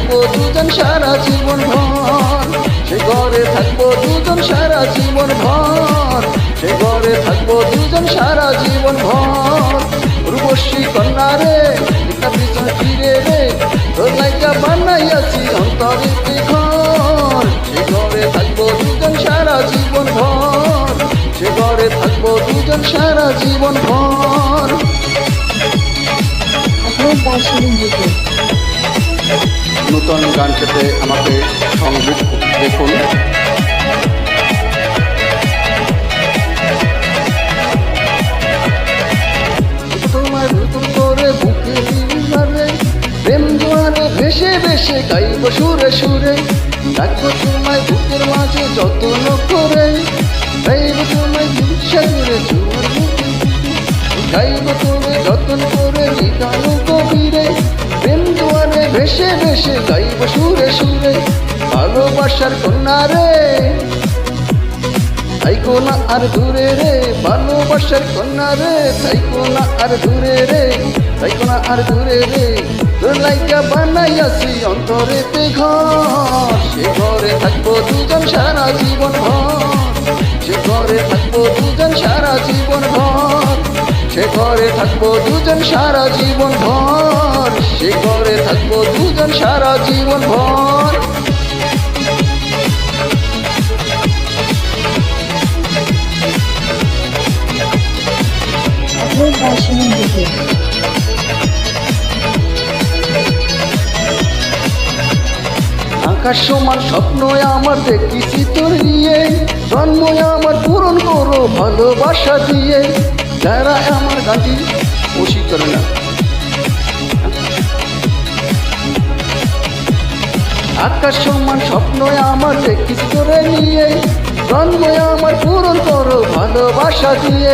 থাকবো দুজন সারা জীবন ভর, সে ঘরে থাকবো দুজন সারা জীবন ভর, সে ঘরে থাকবো দুজন সারা জীবন ভর। রূপসী কন্যা রে একটা পিছন ফিরে রে, তোর লাইকা বানাইয়াছি অন্তরেতে ঘর, সে ঘরে থাকবো দুজন সারা জীবন ভর, সে ঘরে থাকবো দুজন সারা জীবন ভর। নূতন গান পেতে আমাকে সংগীত দেখুন। তোমার নতুন করে বুকে দিবারে প্রেম জোয়ারে ভেসে ভেসে গাইব সুরে সুরে, ডাকবো তোমায় বুকের মাঝে যত্ন করে, গাইব তোমায় সাগরে জোয়ার গাইব তোরে যত্ন করে নিদানো গভীরে, প্রেম জোয়ারে ভেসে ভেসে গাইব সুরে সুরে। ভালোবাসার কন্যা রে থাইকো না আর দূরে রে, ভালোবাসার কন্যা রে থাইকো না আর দূরে রে, থাইকো না আর দূরে রে। তোর লাইকা বানাইয়াছি অন্তরেতে ঘর, সে ঘরে থাকবো দুজন সারা জীবন ভর, সে ঘরে থাকবো দুজন সারা জীবন ভর, সে ঘরে থাকবো দুজন সারা জীবন ভর, সে ঘরে থাকবো দুজন সারা জীবন ভর। আকাশ সমান স্বপ্ন আমার দেখিছি তোর নিয়ে, জন্ম আমার পূরণ করো ভালোবাসা দিয়ে। যারা আমার গানটি খুশি করে না, আকাশ সমান স্বপ্ন আমার দেখিছি তোরে নিয়ে, জন্ম আমার পূরণ করো ভালোবাসা দিয়ে।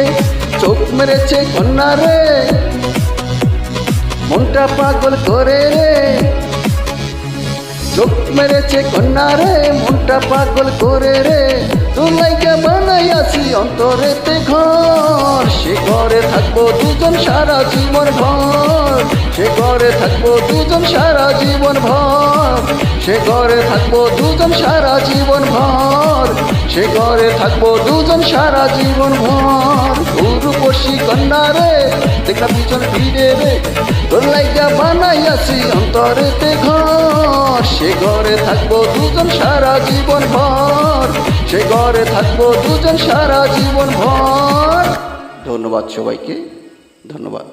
চোখ মেরেছে কন্যা রে মনটা পাগল করে রে, চোখ মেরেছে কন্যা রে মনটা পাগল করে রে। তোর লাইকা বানাইয়াছি অন্তরেতে ঘর, সে ঘরে থাকবো দুজন সারা জীবন ভর, সে ঘরে থাকবো দুজন সারা জীবন ভর, সে ঘরে থাকবো দুজন সারা জীবন ভর, সে ঘরে থাকবো দুজন সারা জীবন ভর। রূপসী কন্যা রে দেখা পিছন ফিরে রে, তোর লাইকা বানাইয়াছি অন্তরেতে ঘর, সে ঘরে থাকবো দুজন সারা জীবন ভর, সে ঘরে থাকবো দুজন সারা জীবন ভর। ধন্যবাদ সবাইকে, ধন্যবাদ।